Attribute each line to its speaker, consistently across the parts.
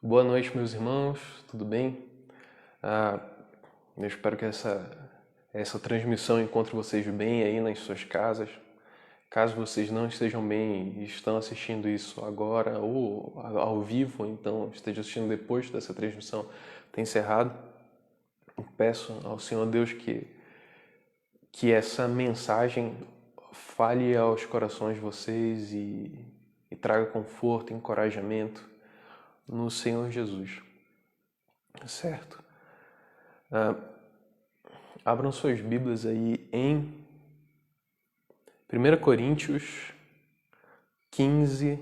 Speaker 1: Boa noite, meus irmãos, tudo bem? Ah, eu espero que essa transmissão encontre vocês bem aí nas suas casas. Caso vocês não estejam bem e estão assistindo isso agora ou ao vivo, ou então estejam assistindo depois dessa transmissão ter encerrado, eu peço ao Senhor Deus que essa mensagem fale aos corações de vocês e traga conforto, encorajamento no Senhor Jesus, certo? Abram suas Bíblias aí em 1 Coríntios 15,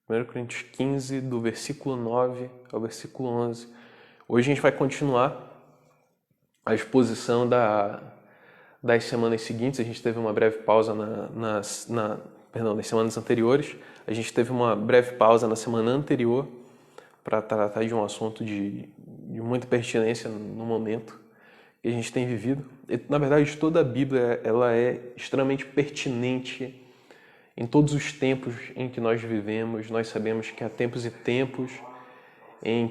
Speaker 1: 1 Coríntios 15, do versículo 9 ao versículo 11. Hoje a gente vai continuar a exposição das semanas seguintes. A gente teve uma breve pausa nas semanas anteriores. A gente teve uma breve pausa na semana anterior para tratar de um assunto de muita pertinência no momento que a gente tem vivido. E, na verdade, toda a Bíblia ela é extremamente pertinente em todos os tempos em que nós vivemos. Nós sabemos que há tempos e tempos em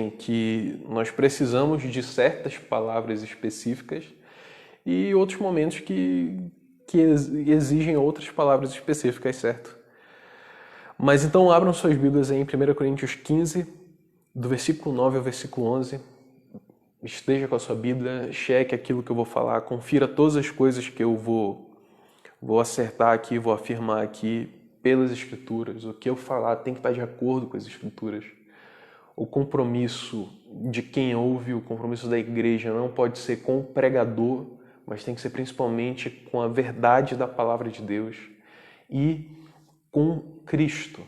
Speaker 1: que nós precisamos de certas palavras específicas e outros momentos que exigem outras palavras específicas, certo? Mas então abram suas Bíblias aí em 1 Coríntios 15, do versículo 9 ao versículo 11. Esteja com a sua Bíblia, cheque aquilo que eu vou falar, confira todas as coisas que eu vou acertar aqui, vou afirmar aqui pelas Escrituras. O que eu falar tem que estar de acordo com as Escrituras. O compromisso de quem ouve, o compromisso da igreja não pode ser com o pregador, mas tem que ser principalmente com a verdade da palavra de Deus e com Cristo,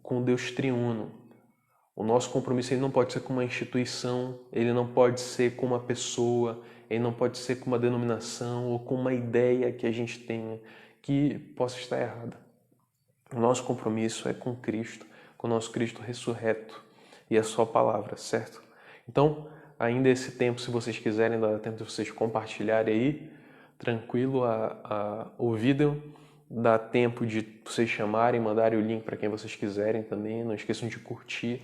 Speaker 1: com Deus triuno. O nosso compromisso ele não pode ser com uma instituição, ele não pode ser com uma pessoa, ele não pode ser com uma denominação ou com uma ideia que a gente tenha que possa estar errada. O nosso compromisso é com Cristo, com o nosso Cristo ressurreto e a sua palavra, certo? Então, ainda esse tempo, se vocês quiserem, dá tempo de vocês compartilharem aí, tranquilo, o vídeo. Dá tempo de vocês chamarem, mandarem o link para quem vocês quiserem também. Não esqueçam de curtir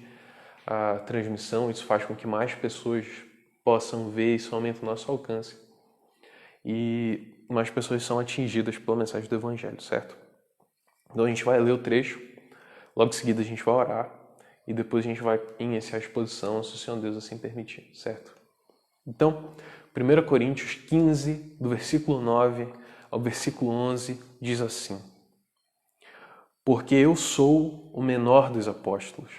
Speaker 1: a transmissão. Isso faz com que mais pessoas possam ver, isso aumenta o nosso alcance. E mais pessoas são atingidas pela mensagem do Evangelho, certo? Então a gente vai ler o trecho, logo em seguida a gente vai orar e depois a gente vai iniciar a exposição, se o Senhor Deus assim permitir, certo? Então, 1 Coríntios 15, do versículo 9 ao versículo 11, diz assim: Porque eu sou o menor dos apóstolos,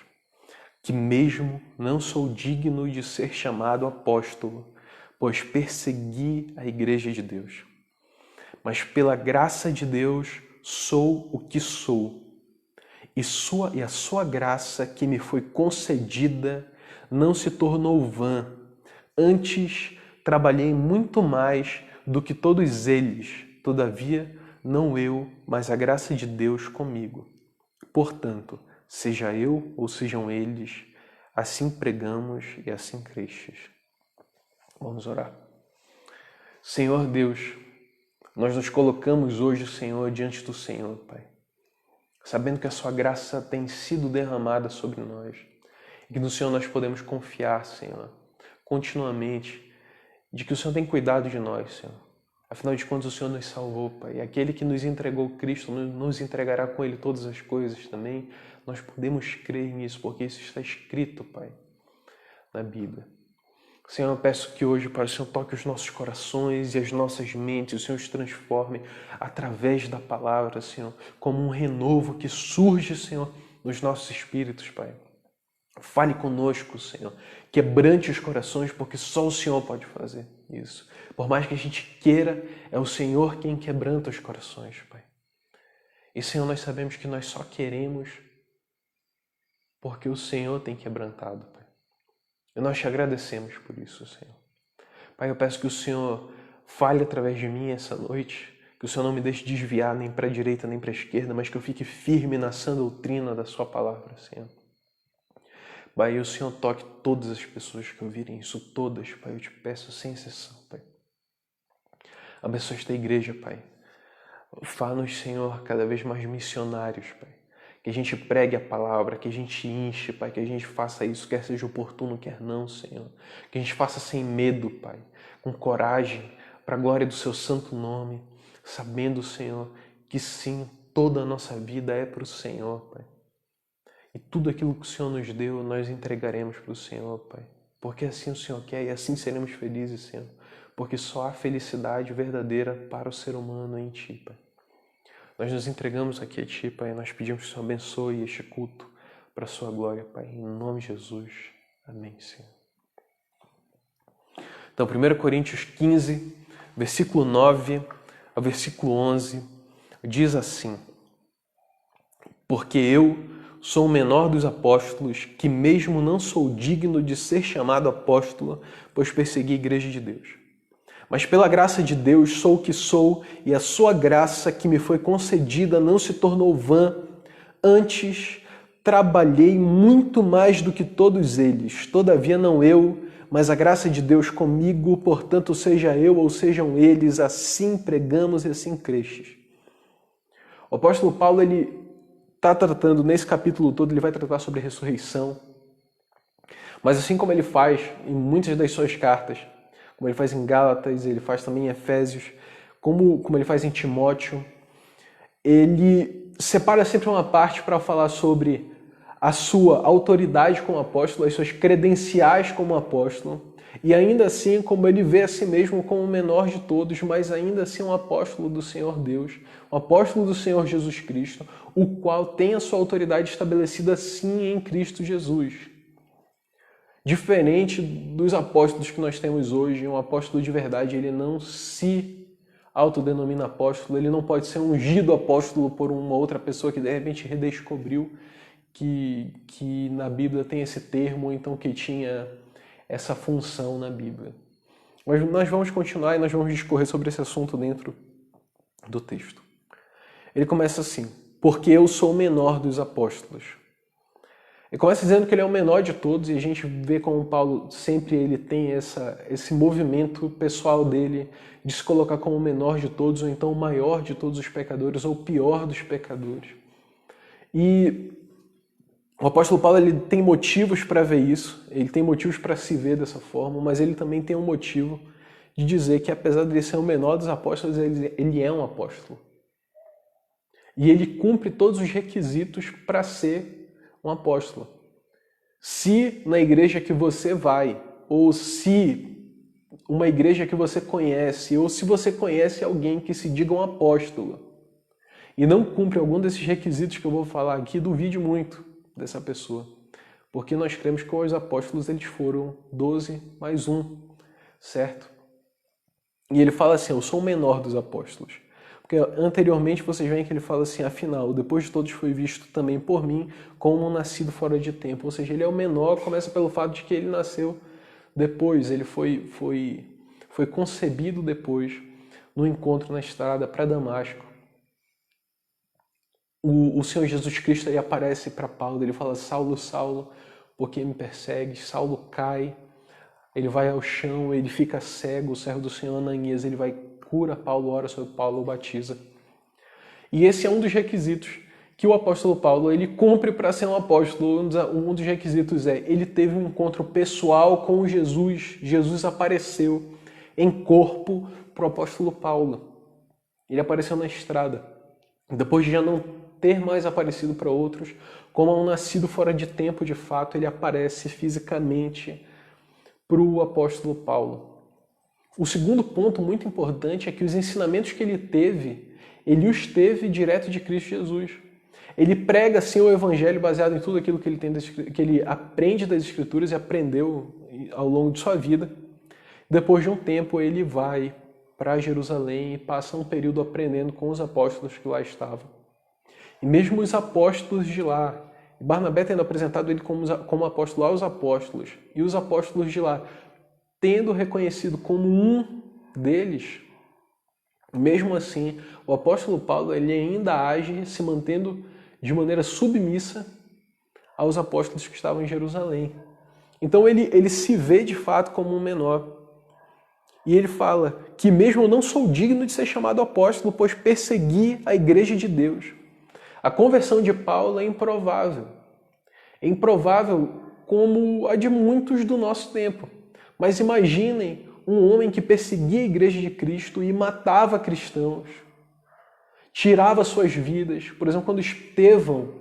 Speaker 1: que mesmo não sou digno de ser chamado apóstolo, pois persegui a igreja de Deus. Mas pela graça de Deus sou o que sou, e a sua graça que me foi concedida não se tornou vã. Antes trabalhei muito mais do que todos eles, todavia não eu, mas a graça de Deus comigo. Portanto, seja eu ou sejam eles, assim pregamos e assim crestes. Vamos orar. Senhor Deus, nós nos colocamos hoje, Senhor, diante do Senhor, Pai, sabendo que a sua graça tem sido derramada sobre nós e que no Senhor nós podemos confiar, Senhor, continuamente, de que o Senhor tem cuidado de nós, Senhor. Afinal de contas, o Senhor nos salvou, Pai. E aquele que nos entregou Cristo nos entregará com Ele todas as coisas também. Nós podemos crer nisso, porque isso está escrito, Pai, na Bíblia. Senhor, eu peço que hoje, Pai, o Senhor toque os nossos corações e as nossas mentes, o Senhor os transforme através da palavra, Senhor, como um renovo que surge, Senhor, nos nossos espíritos, Pai. Fale conosco, Senhor. Quebrante os corações, porque só o Senhor pode fazer isso. Por mais que a gente queira, é o Senhor quem quebranta os corações, Pai. E, Senhor, nós sabemos que nós só queremos porque o Senhor tem quebrantado, Pai. E nós te agradecemos por isso, Senhor. Pai, eu peço que o Senhor fale através de mim essa noite, que o Senhor não me deixe desviar nem para a direita nem para a esquerda, mas que eu fique firme na sã doutrina da sua palavra, Senhor. Pai, o Senhor toque todas as pessoas que ouvirem isso, todas, Pai, eu te peço sem exceção, Pai. Abençoa esta igreja, Pai. Fá-nos, Senhor, cada vez mais missionários, Pai. Que a gente pregue a palavra, que a gente enche, Pai, que a gente faça isso, quer seja oportuno, quer não, Senhor. Que a gente faça sem medo, Pai, com coragem, para a glória do Seu santo nome, sabendo, Senhor, que sim, toda a nossa vida é para o Senhor, Pai. E tudo aquilo que o Senhor nos deu, nós entregaremos para o Senhor, Pai. Porque assim o Senhor quer e assim seremos felizes, Senhor. Porque só há felicidade verdadeira para o ser humano em Ti, Pai. Nós nos entregamos aqui a Ti, Pai, e nós pedimos que o Senhor abençoe este culto para a Sua glória, Pai, em nome de Jesus. Amém, Senhor. Então, 1 Coríntios 15, versículo 9 ao versículo 11, diz assim: Porque eu sou o menor dos apóstolos, que mesmo não sou digno de ser chamado apóstolo, pois persegui a igreja de Deus. Mas pela graça de Deus sou o que sou, e a sua graça que me foi concedida não se tornou vã. Antes, trabalhei muito mais do que todos eles. Todavia não eu, mas a graça de Deus comigo, portanto, seja eu ou sejam eles, assim pregamos e assim crestes. O apóstolo Paulo, ele está tratando, nesse capítulo todo, ele vai tratar sobre a ressurreição. Mas assim como ele faz em muitas das suas cartas, como ele faz em Gálatas, ele faz também em Efésios, como ele faz em Timóteo, ele separa sempre uma parte para falar sobre a sua autoridade como apóstolo, as suas credenciais como apóstolo, e ainda assim como ele vê a si mesmo como o menor de todos, mas ainda assim um apóstolo do Senhor Deus, um apóstolo do Senhor Jesus Cristo, o qual tem a sua autoridade estabelecida sim em Cristo Jesus. Diferente dos apóstolos que nós temos hoje, um apóstolo de verdade, ele não se autodenomina apóstolo, ele não pode ser ungido apóstolo por uma outra pessoa que de repente redescobriu que na Bíblia tem esse termo, ou então que tinha essa função na Bíblia. Mas nós vamos continuar e nós vamos discorrer sobre esse assunto dentro do texto. Ele começa assim: porque eu sou o menor dos apóstolos. Ele começa dizendo que ele é o menor de todos, e a gente vê como Paulo sempre ele tem esse movimento pessoal dele de se colocar como o menor de todos, ou então o maior de todos os pecadores, ou o pior dos pecadores. E o apóstolo Paulo ele tem motivos para ver isso, ele tem motivos para se ver dessa forma, mas ele também tem um motivo de dizer que apesar de ele ser o menor dos apóstolos, ele é um apóstolo. E ele cumpre todos os requisitos para ser um apóstolo. Se na igreja que você vai, ou se uma igreja que você conhece, ou se você conhece alguém que se diga um apóstolo e não cumpre algum desses requisitos que eu vou falar aqui, duvide muito dessa pessoa. Porque nós cremos que os apóstolos eles foram 12 mais 1, certo? E ele fala assim: eu sou o menor dos apóstolos. Porque anteriormente vocês veem que ele fala assim: afinal, depois de todos foi visto também por mim como um nascido fora de tempo. Ou seja, ele é o menor, começa pelo fato de que ele nasceu depois, ele foi concebido depois, no encontro na estrada para Damasco. O Senhor Jesus Cristo aí aparece para Paulo, ele fala: Saulo, Saulo, por que me persegues? Saulo cai, ele vai ao chão, ele fica cego, o servo do Senhor Ananias, ele vai, cura Paulo, ora sobre Paulo, o batiza. E esse é um dos requisitos que o apóstolo Paulo ele cumpre para ser um apóstolo. Um dos requisitos é: ele teve um encontro pessoal com Jesus. Jesus apareceu em corpo para o apóstolo Paulo. Ele apareceu na estrada. Depois de já não ter mais aparecido para outros, como um nascido fora de tempo de fato, ele aparece fisicamente para o apóstolo Paulo. O segundo ponto muito importante é que os ensinamentos que ele os teve direto de Cristo Jesus. Ele prega assim o evangelho baseado em tudo aquilo que ele aprende das Escrituras e aprendeu ao longo de sua vida. Depois de um tempo ele vai para Jerusalém e passa um período aprendendo com os apóstolos que lá estavam. E mesmo os apóstolos de lá, Barnabé tendo apresentado ele como apóstolo aos apóstolos, e os apóstolos de lá tendo reconhecido como um deles, mesmo assim, o apóstolo Paulo ele ainda age se mantendo de maneira submissa aos apóstolos que estavam em Jerusalém. Então ele se vê de fato como um menor. E ele fala que mesmo eu não sou digno de ser chamado apóstolo, pois persegui a igreja de Deus. A conversão de Paulo é improvável. É improvável como a de muitos do nosso tempo. Mas imaginem um homem que perseguia a igreja de Cristo e matava cristãos, tirava suas vidas. Por exemplo, quando Estevão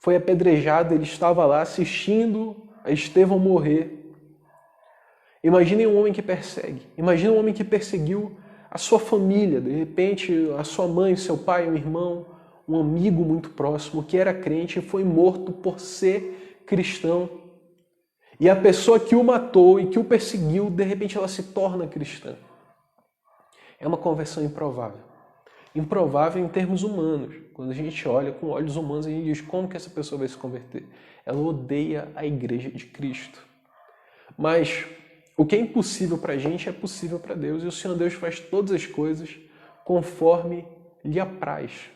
Speaker 1: foi apedrejado, ele estava lá assistindo a Estevão morrer. Imaginem um homem que persegue. Imaginem um homem que perseguiu a sua família, de repente a sua mãe, seu pai, um irmão, um amigo muito próximo que era crente e foi morto por ser cristão. E a pessoa que o matou e que o perseguiu, de repente ela se torna cristã. É uma conversão improvável. Improvável em termos humanos. Quando a gente olha com olhos humanos, a gente diz como que essa pessoa vai se converter. Ela odeia a igreja de Cristo. Mas o que é impossível para a gente é possível para Deus. E o Senhor Deus faz todas as coisas conforme lhe apraz.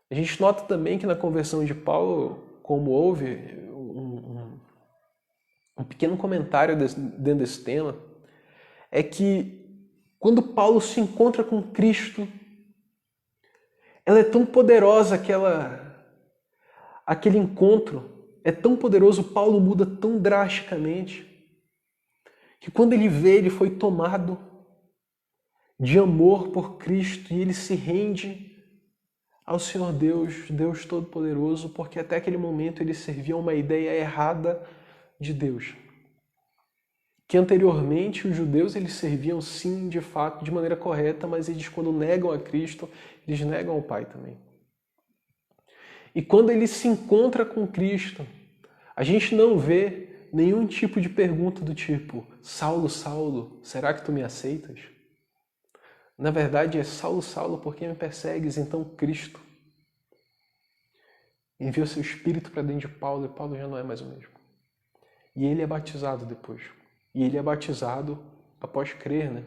Speaker 1: A gente nota também que na conversão de Paulo, como houve um pequeno comentário dentro desse tema, é que quando Paulo se encontra com Cristo, ela é tão poderosa, aquele encontro é tão poderoso, Paulo muda tão drasticamente, que quando ele vê, ele foi tomado de amor por Cristo e ele se rende ao Senhor Deus, Deus Todo-Poderoso, porque até aquele momento ele servia uma ideia errada de Deus. Que anteriormente os judeus eles serviam sim, de fato, de maneira correta, mas eles quando negam a Cristo, eles negam ao Pai também. E quando ele se encontra com Cristo, a gente não vê nenhum tipo de pergunta do tipo: Saulo, Saulo, será que tu me aceitas? Na verdade é: Saulo, Saulo, por que me persegues? Então Cristo envia o seu Espírito para dentro de Paulo e Paulo já não é mais o mesmo. E ele é batizado depois. E ele é batizado após crer, né?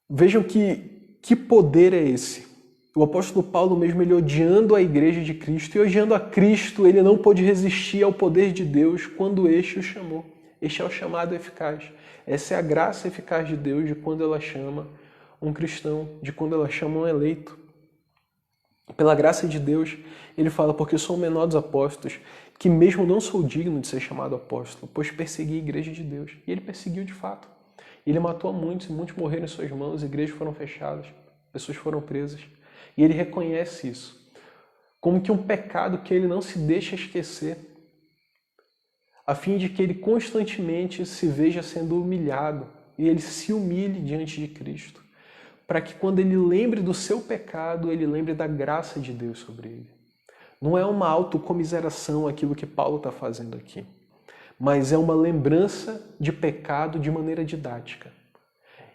Speaker 1: Vejam que poder é esse. O apóstolo Paulo mesmo, ele odiando a igreja de Cristo e odiando a Cristo, ele não pôde resistir ao poder de Deus quando este o chamou. Este é o chamado eficaz. Essa é a graça eficaz de Deus de quando ela chama um cristão, de quando ela chama um eleito. Pela graça de Deus, ele fala: porque eu sou o menor dos apóstolos, que mesmo não sou digno de ser chamado apóstolo, pois persegui a igreja de Deus. E ele perseguiu de fato. Ele matou a muitos, e muitos morreram em suas mãos, igrejas foram fechadas, pessoas foram presas. E ele reconhece isso como que um pecado que ele não se deixa esquecer, a fim de que ele constantemente se veja sendo humilhado e ele se humilhe diante de Cristo, para que quando ele lembre do seu pecado, ele lembre da graça de Deus sobre ele. Não é uma autocomiseração aquilo que Paulo está fazendo aqui, mas é uma lembrança de pecado de maneira didática.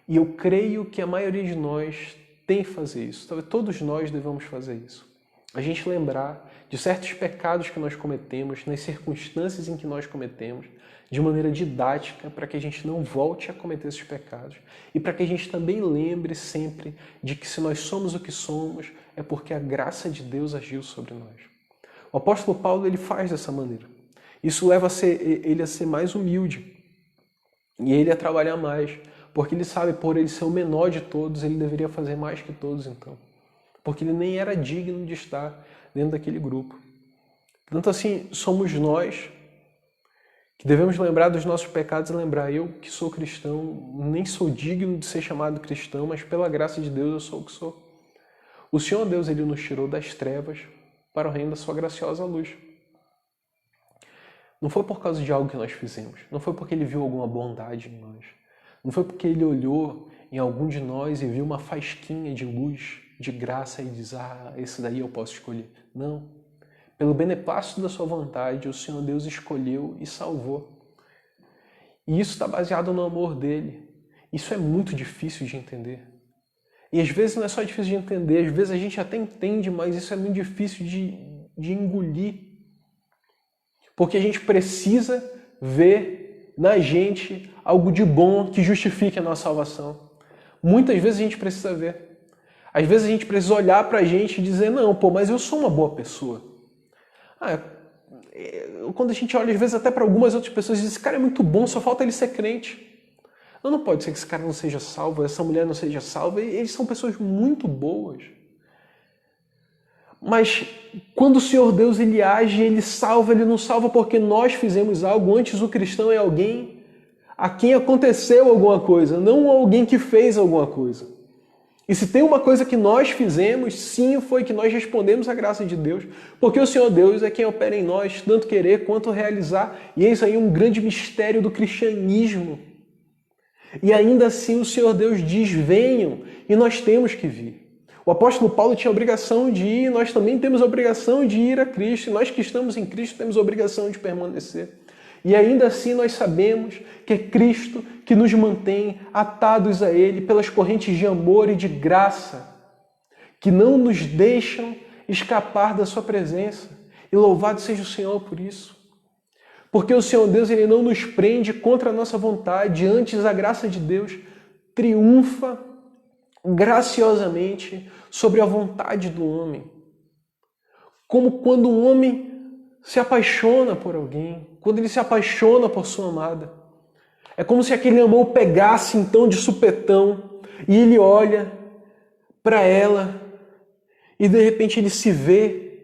Speaker 1: E eu creio que a maioria de nós tem que fazer isso. Talvez todos nós devamos fazer isso. A gente lembrar de certos pecados que nós cometemos, nas circunstâncias em que nós cometemos, de maneira didática, para que a gente não volte a cometer esses pecados. E para que a gente também lembre sempre de que se nós somos o que somos, é porque a graça de Deus agiu sobre nós. O apóstolo Paulo ele faz dessa maneira. Isso leva ele a ser mais humilde. E ele a trabalhar mais. Porque ele sabe, por ele ser o menor de todos, ele deveria fazer mais que todos então. Porque ele nem era digno de estar dentro daquele grupo. Portanto, assim, somos nós que devemos lembrar dos nossos pecados e lembrar: eu que sou cristão, nem sou digno de ser chamado cristão, mas pela graça de Deus eu sou o que sou. O Senhor Deus, ele nos tirou das trevas para o reino da sua graciosa luz. Não foi por causa de algo que nós fizemos. Não foi porque ele viu alguma bondade em nós. Não foi porque ele olhou em algum de nós e viu uma fasquinha de luz, de graça e diz: ah, esse daí eu posso escolher. Não. Pelo beneplácito da sua vontade, o Senhor Deus escolheu e salvou. E isso está baseado no amor dele. Isso é muito difícil de entender. E às vezes não é só difícil de entender, às vezes a gente até entende, mas isso é muito difícil de engolir. Porque a gente precisa ver na gente algo de bom que justifique a nossa salvação. Muitas vezes a gente precisa ver. Às vezes a gente precisa olhar pra gente e dizer: não, mas eu sou uma boa pessoa. Quando a gente olha às vezes até para algumas outras pessoas e diz: esse cara é muito bom, só falta ele ser crente. Não pode ser que esse cara não seja salvo, essa mulher não seja salva. Eles são pessoas muito boas. Mas quando o Senhor Deus ele age, ele salva, ele não salva porque nós fizemos algo. Antes o cristão é alguém a quem aconteceu alguma coisa, não alguém que fez alguma coisa. E se tem uma coisa que nós fizemos, sim, foi que nós respondemos à graça de Deus, porque o Senhor Deus é quem opera em nós, tanto querer quanto realizar. E é isso aí um grande mistério do cristianismo. E ainda assim o Senhor Deus diz, venham, e nós temos que vir. O apóstolo Paulo tinha a obrigação de ir, nós também temos a obrigação de ir a Cristo, e nós que estamos em Cristo temos a obrigação de permanecer. E ainda assim nós sabemos que é Cristo que nos mantém atados a Ele pelas correntes de amor e de graça, que não nos deixam escapar da sua presença. E louvado seja o Senhor por isso. Porque o Senhor Deus ele não nos prende contra a nossa vontade, antes a graça de Deus triunfa graciosamente sobre a vontade do homem. Como quando um homem se apaixona por alguém, quando ele se apaixona por sua amada. É como se aquele amor pegasse então de supetão e ele olha para ela e de repente ele se vê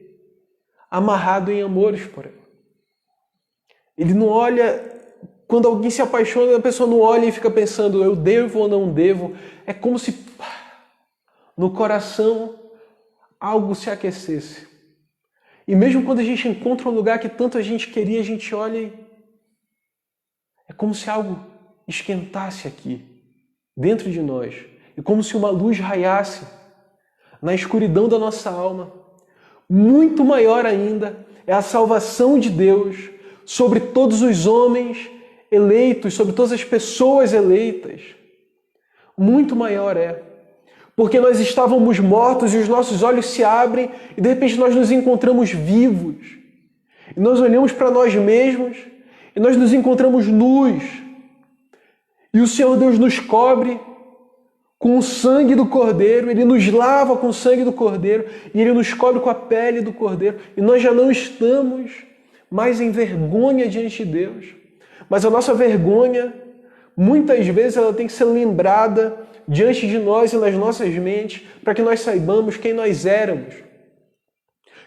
Speaker 1: amarrado em amores por ela. Ele não olha, quando alguém se apaixona, a pessoa não olha e fica pensando, eu devo ou não devo. É como se no coração algo se aquecesse. E mesmo quando a gente encontra um lugar que tanto a gente queria, a gente olha e é como se algo esquentasse aqui, dentro de nós. E como se uma luz raiasse na escuridão da nossa alma. Muito maior ainda é a salvação de Deus sobre todos os homens eleitos, sobre todas as pessoas eleitas. Muito maior é. Porque nós estávamos mortos e os nossos olhos se abrem e de repente nós nos encontramos vivos. E nós olhamos para nós mesmos e nós nos encontramos nus. E o Senhor Deus nos cobre com o sangue do Cordeiro, Ele nos lava com o sangue do Cordeiro e Ele nos cobre com a pele do Cordeiro. E nós já não estamos mais em vergonha diante de Deus. Mas a nossa vergonha, muitas vezes, ela tem que ser lembrada diante de nós e nas nossas mentes, para que nós saibamos quem nós éramos,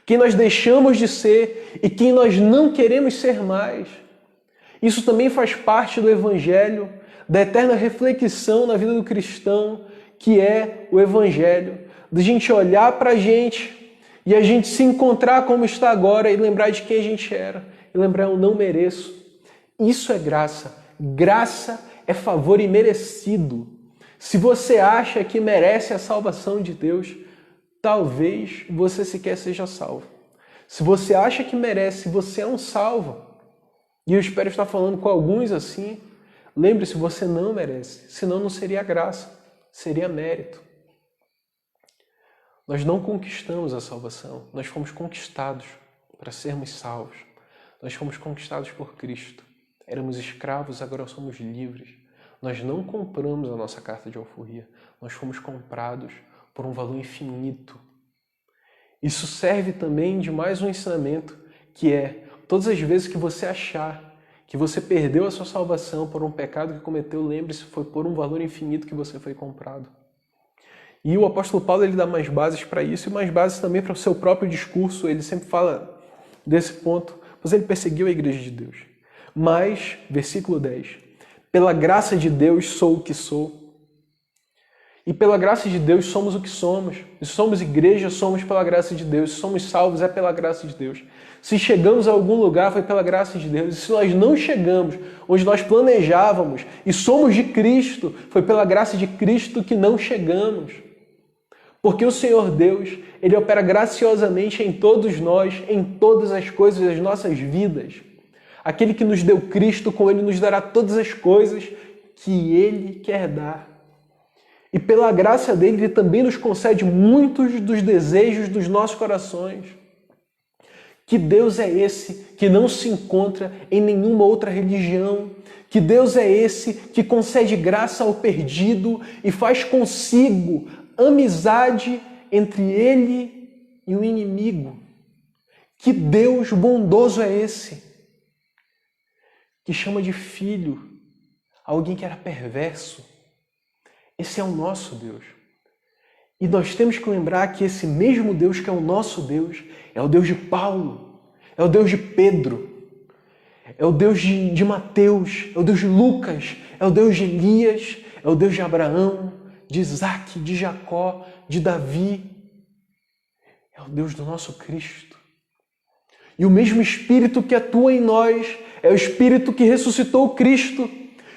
Speaker 1: quem nós deixamos de ser e quem nós não queremos ser mais. Isso também faz parte do Evangelho, da eterna reflexão na vida do cristão, que é o Evangelho, de a gente olhar para a gente e a gente se encontrar como está agora e lembrar de quem a gente era, e lembrar eu não mereço. Isso é graça. Graça é favor imerecido. Se você acha que merece a salvação de Deus, talvez você sequer seja salvo. Se você acha que merece, você é um salvo. E eu espero estar falando com alguns assim. Lembre-se, você não merece. Senão não seria graça, seria mérito. Nós não conquistamos a salvação. Nós fomos conquistados para sermos salvos. Nós fomos conquistados por Cristo. Éramos escravos, agora somos livres. Nós não compramos a nossa carta de alforria. Nós fomos comprados por um valor infinito. Isso serve também de mais um ensinamento, que é, todas as vezes que você achar que você perdeu a sua salvação por um pecado que cometeu, lembre-se, foi por um valor infinito que você foi comprado. E o apóstolo Paulo ele dá mais bases para isso e mais bases também para o seu próprio discurso. Ele sempre fala desse ponto, pois ele perseguiu a igreja de Deus. Mas, versículo 10, pela graça de Deus sou o que sou. E pela graça de Deus somos o que somos. Se somos igreja, somos pela graça de Deus. Se somos salvos, é pela graça de Deus. Se chegamos a algum lugar, foi pela graça de Deus. E se nós não chegamos onde nós planejávamos e somos de Cristo, foi pela graça de Cristo que não chegamos. Porque o Senhor Deus, Ele opera graciosamente em todos nós, em todas as coisas das nossas vidas. Aquele que nos deu Cristo, com Ele nos dará todas as coisas que Ele quer dar. E pela graça dele, Ele também nos concede muitos dos desejos dos nossos corações. Que Deus é esse que não se encontra em nenhuma outra religião. Que Deus é esse que concede graça ao perdido e faz consigo amizade entre ele e o inimigo. Que Deus bondoso é esse que chama de filho alguém que era perverso. Esse é o nosso Deus. E nós temos que lembrar que esse mesmo Deus que é o nosso Deus, é o Deus de Paulo, é o Deus de Pedro, é o Deus de Mateus, é o Deus de Lucas, é o Deus de Elias, é o Deus de Abraão, de Isaac, de Jacó, de Davi. É o Deus do nosso Cristo. E o mesmo Espírito que atua em nós é o Espírito que ressuscitou Cristo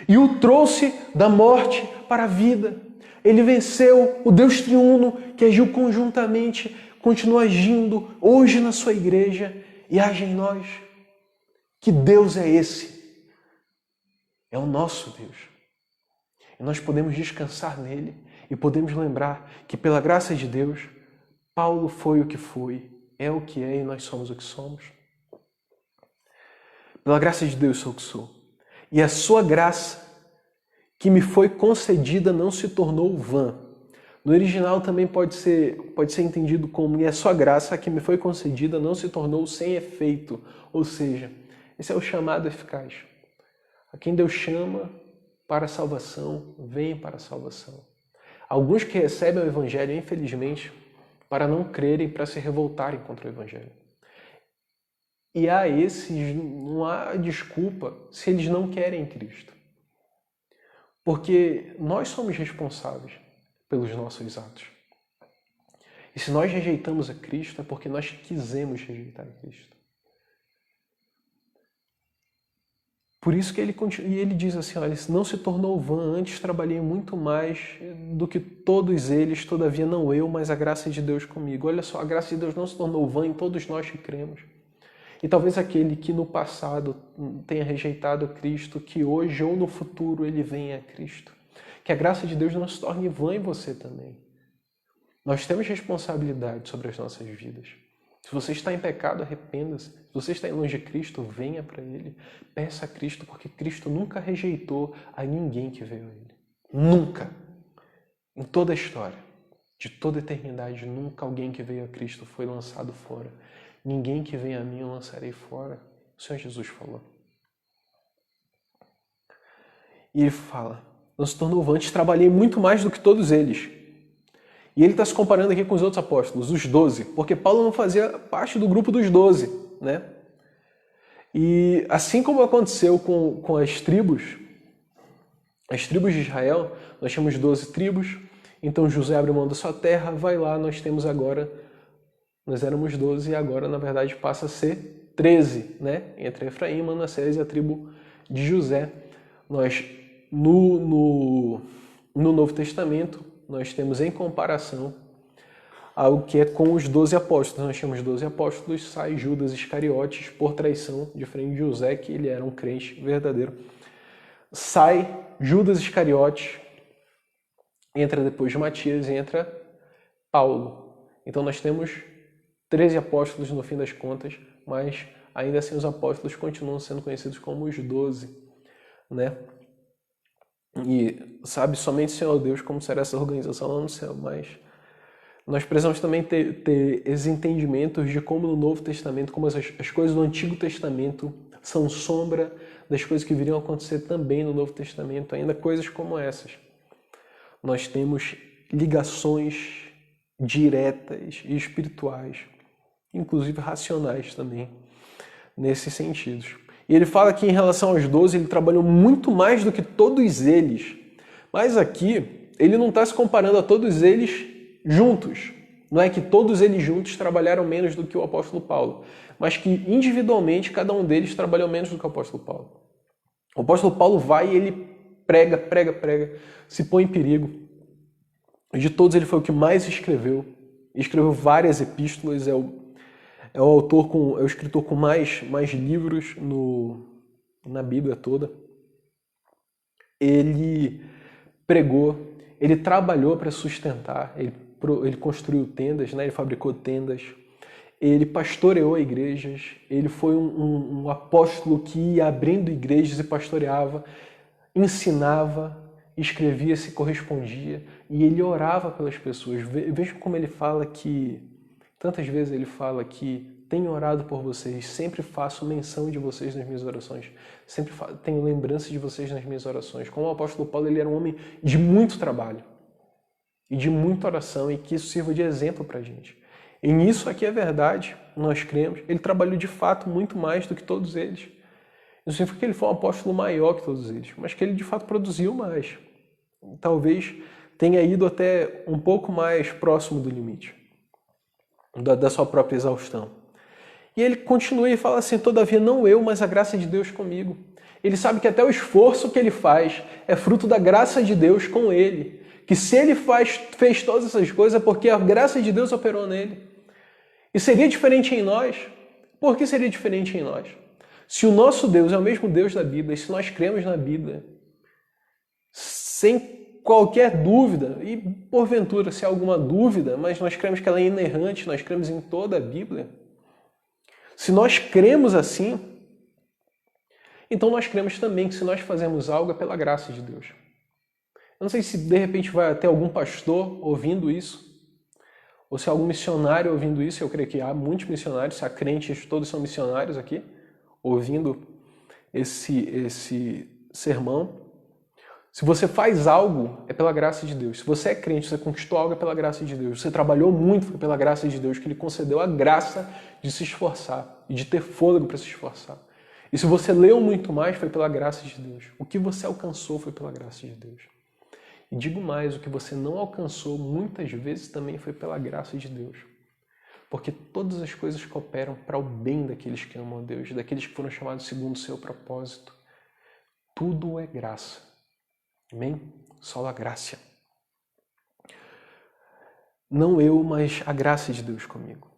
Speaker 1: e o trouxe da morte para a vida. Ele venceu o Deus triuno que agiu conjuntamente, continua agindo hoje na sua igreja e age em nós. Que Deus é esse? É o nosso Deus. E nós podemos descansar nele e podemos lembrar que pela graça de Deus, Paulo foi o que foi, é o que é e nós somos o que somos. Pela graça de Deus sou o que sou. E a sua graça que me foi concedida não se tornou vã. No original também pode ser entendido como e a sua graça que me foi concedida não se tornou sem efeito. Ou seja, esse é o chamado eficaz. A quem Deus chama para a salvação, vem para a salvação. Alguns que recebem o Evangelho, infelizmente, para não crerem, para se revoltarem contra o Evangelho. E a esses não há desculpa se eles não querem Cristo. Porque nós somos responsáveis pelos nossos atos. E se nós rejeitamos a Cristo, é porque nós quisemos rejeitar a Cristo. Por isso que ele diz assim, olha, não se tornou vã, antes trabalhei muito mais do que todos eles, todavia não eu, mas a graça de Deus comigo. Olha só, a graça de Deus não se tornou vã em todos nós que cremos. E talvez aquele que no passado tenha rejeitado Cristo, que hoje ou no futuro ele venha a Cristo. Que a graça de Deus não se torne vã em você também. Nós temos responsabilidade sobre as nossas vidas. Se você está em pecado, arrependa-se. Se você está longe de Cristo, venha para Ele. Peça a Cristo, porque Cristo nunca rejeitou a ninguém que veio a Ele. Nunca. Em toda a história, de toda a eternidade, nunca alguém que veio a Cristo foi lançado fora. Ninguém que vem a mim eu lançarei fora. O Senhor Jesus falou. E ele fala, não se tornou vã, antes trabalhei muito mais do que todos eles. E ele está se comparando aqui com os outros apóstolos, os 12, porque Paulo não fazia parte do grupo dos 12, né? E assim como aconteceu com as tribos de Israel, nós tínhamos 12 tribos, então José abre mão da sua terra, vai lá, nós éramos 12 e agora, na verdade, passa a ser 13, né? Entre Efraim, Manassés e a tribo de José. Nós, no Novo Testamento, nós temos em comparação ao que é com os 12 apóstolos. Nós temos 12 apóstolos, sai Judas Iscariotes por traição de frente de José, que ele era um crente verdadeiro. Sai Judas Iscariotes, entra depois de Matias e entra Paulo. Então nós temos 13 apóstolos no fim das contas, mas ainda assim os apóstolos continuam sendo conhecidos como os 12, né? E sabe somente o Senhor Deus como será essa organização lá no céu, mas nós precisamos também ter esses entendimentos de como no Novo Testamento, como as coisas do Antigo Testamento são sombra das coisas que viriam a acontecer também no Novo Testamento, ainda coisas como essas. Nós temos ligações diretas e espirituais, inclusive racionais também, nesses sentidos. E ele fala que em relação aos 12, ele trabalhou muito mais do que todos eles. Mas aqui, ele não está se comparando a todos eles juntos. Não é que todos eles juntos trabalharam menos do que o apóstolo Paulo, mas que individualmente cada um deles trabalhou menos do que o apóstolo Paulo. O apóstolo Paulo vai e ele prega, se põe em perigo. De todos ele foi o que mais escreveu. Escreveu várias epístolas, é o escritor com mais livros na Bíblia toda. Ele pregou, ele trabalhou para sustentar, ele construiu tendas, né? Ele fabricou tendas, ele pastoreou igrejas, ele foi um apóstolo que ia abrindo igrejas e pastoreava, ensinava, escrevia, se correspondia, e ele orava pelas pessoas. Veja como ele fala tantas vezes ele fala que tenho orado por vocês, sempre faço menção de vocês nas minhas orações, sempre tenho lembrança de vocês nas minhas orações. Como o apóstolo Paulo, ele era um homem de muito trabalho. e de muita oração, e que isso sirva de exemplo para a gente. E nisso aqui é verdade, nós cremos. Ele trabalhou de fato muito mais do que todos eles. Não significa que ele foi um apóstolo maior que todos eles, mas que ele de fato produziu mais. Talvez tenha ido até um pouco mais próximo do limite, da sua própria exaustão. E ele continua e fala assim: todavia não eu, mas a graça de Deus comigo. Ele sabe que até o esforço que ele faz é fruto da graça de Deus com ele. Que se ele fez todas essas coisas é porque a graça de Deus operou nele. E seria diferente em nós? Por que seria diferente em nós? Se o nosso Deus é o mesmo Deus da Bíblia, e se nós cremos na Bíblia, sem qualquer dúvida, e porventura se há alguma dúvida, mas nós cremos que ela é inerrante, nós cremos em toda a Bíblia, se nós cremos assim, então nós cremos também que se nós fazemos algo é pela graça de Deus. Eu não sei se de repente vai ter algum pastor ouvindo isso, ou se há algum missionário ouvindo isso. Eu creio que há muitos missionários, se há crentes, todos são missionários aqui, ouvindo esse sermão. Se você faz algo, é pela graça de Deus. Se você é crente, você conquistou algo, é pela graça de Deus. Você trabalhou muito, foi pela graça de Deus, que Ele concedeu a graça de se esforçar e de ter fôlego para se esforçar. E se você leu muito mais, foi pela graça de Deus. O que você alcançou foi pela graça de Deus. E digo mais, o que você não alcançou, muitas vezes também foi pela graça de Deus. Porque todas as coisas cooperam para o bem daqueles que amam a Deus, daqueles que foram chamados segundo o seu propósito. Tudo é graça. Amém? Só a graça. Não eu, mas a graça de Deus comigo.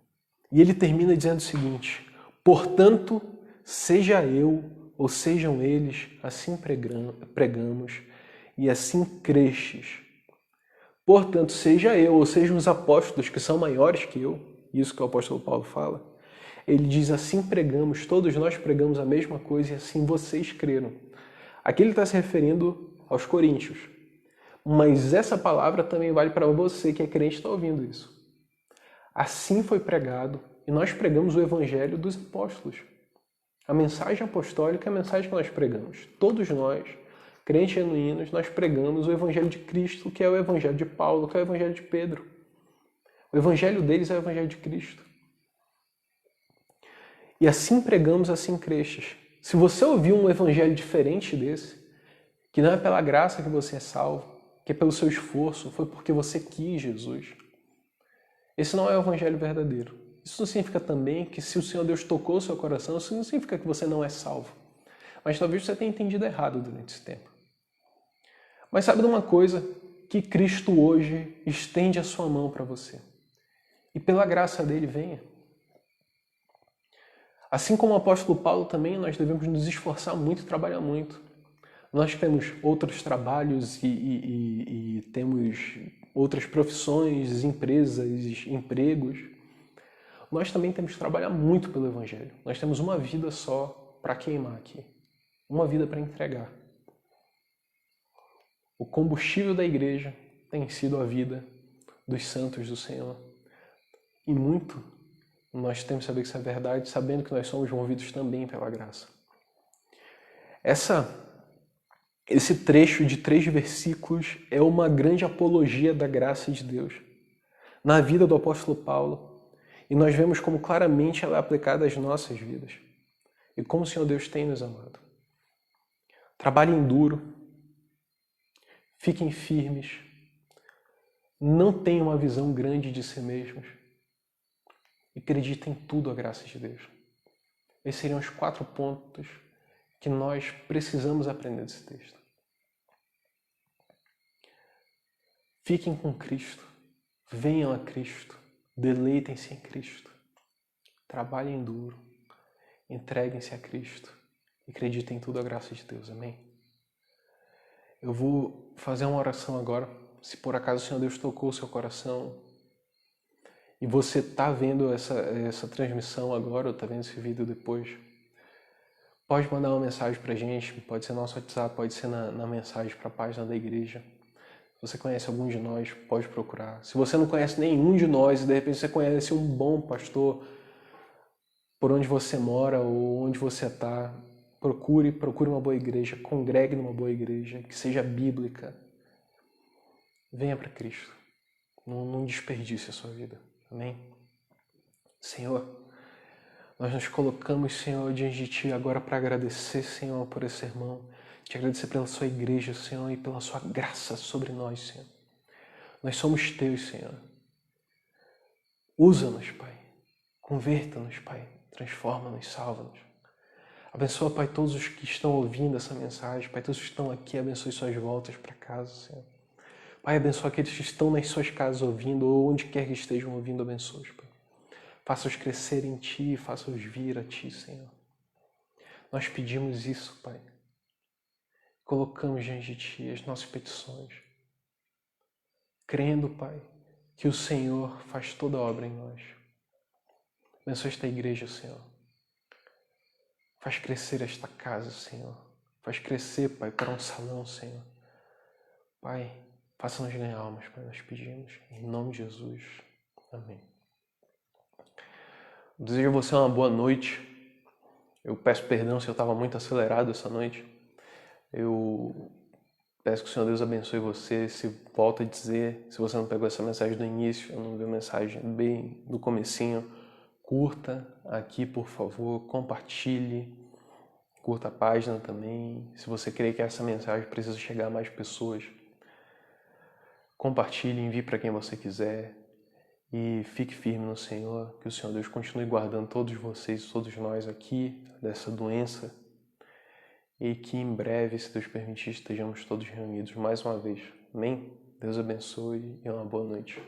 Speaker 1: E ele termina dizendo o seguinte: portanto, seja eu ou sejam eles, assim pregamos e assim crestes. Portanto, seja eu ou sejam os apóstolos que são maiores que eu, isso que o apóstolo Paulo fala, ele diz: assim pregamos, todos nós pregamos a mesma coisa e assim vocês creram. Aqui ele está se referindo aos coríntios. Mas essa palavra também vale para você que é crente e está ouvindo isso. Assim foi pregado, e nós pregamos o evangelho dos apóstolos. A mensagem apostólica é a mensagem que nós pregamos. Todos nós, crentes genuínos, nós pregamos o evangelho de Cristo, que é o evangelho de Paulo, que é o evangelho de Pedro. O evangelho deles é o evangelho de Cristo. E assim pregamos, assim crestes. Se você ouvir um evangelho diferente desse, que não é pela graça que você é salvo, que é pelo seu esforço, foi porque você quis Jesus, esse não é o evangelho verdadeiro. Isso não significa também que se o Senhor Deus tocou o seu coração, isso não significa que você não é salvo. Mas talvez você tenha entendido errado durante esse tempo. Mas sabe de uma coisa? Que Cristo hoje estende a sua mão para você. E pela graça dele, venha. Assim como o apóstolo Paulo também, nós devemos nos esforçar muito e trabalhar muito. Nós temos outros trabalhos e temos outras profissões, empresas, empregos. Nós também temos que trabalhar muito pelo Evangelho. Nós temos uma vida só para queimar aqui. Uma vida para entregar. O combustível da igreja tem sido a vida dos santos do Senhor. E muito nós temos que saber que isso é verdade, sabendo que nós somos movidos também pela graça. Esse trecho de 3 versículos é uma grande apologia da graça de Deus na vida do apóstolo Paulo. E nós vemos como claramente ela é aplicada às nossas vidas. E como o Senhor Deus tem nos amado. Trabalhem duro. Fiquem firmes. Não tenham uma visão grande de si mesmos. E acreditem em tudo a graça de Deus. Esses seriam os 4 pontos que nós precisamos aprender desse texto. Fiquem com Cristo, venham a Cristo, deleitem-se em Cristo, trabalhem duro, entreguem-se a Cristo e acreditem em tudo a graça de Deus, amém? Eu vou fazer uma oração agora, se por acaso o Senhor Deus tocou o seu coração e você está vendo essa transmissão agora ou está vendo esse vídeo depois, pode mandar uma mensagem para a gente, pode ser no nosso WhatsApp, pode ser na mensagem para a página da igreja. Se você conhece algum de nós, pode procurar. Se você não conhece nenhum de nós e de repente você conhece um bom pastor por onde você mora ou onde você está, procure uma boa igreja, congregue numa boa igreja, que seja bíblica. Venha para Cristo. Não desperdice a sua vida. Amém? Senhor, nós nos colocamos, Senhor, diante de Ti agora para agradecer, Senhor, por esse irmão. Te agradecer pela Sua igreja, Senhor, e pela Sua graça sobre nós, Senhor. Nós somos Teus, Senhor. Usa-nos, Pai. Converta-nos, Pai. Transforma-nos, salva-nos. Abençoa, Pai, todos os que estão ouvindo essa mensagem. Pai, todos que estão aqui, abençoe suas voltas para casa, Senhor. Pai, abençoa aqueles que estão nas suas casas ouvindo, ou onde quer que estejam ouvindo, abençoe-os, Pai. Faça-os crescer em Ti, faça-os vir a Ti, Senhor. Nós pedimos isso, Pai. Colocamos diante de Ti as nossas petições, crendo, Pai, que o Senhor faz toda a obra em nós. Abençoa esta igreja, Senhor. Faz crescer esta casa, Senhor. Faz crescer, Pai, para um salão, Senhor. Pai, faça-nos ganhar almas, Pai, nós pedimos. Em nome de Jesus. Amém. Desejo a você uma boa noite. Eu peço perdão se eu estava muito acelerado essa noite. Eu peço que o Senhor Deus abençoe você. Se volta a dizer, se você não pegou essa mensagem do início, eu não vi a mensagem bem do comecinho, curta aqui, por favor, compartilhe, curta a página também. Se você crê que essa mensagem precisa chegar a mais pessoas, compartilhe, envie para quem você quiser. E fique firme no Senhor, que o Senhor Deus continue guardando todos vocês, todos nós aqui dessa doença, e que em breve, se Deus permitir, estejamos todos reunidos mais uma vez. Amém? Deus abençoe e uma boa noite.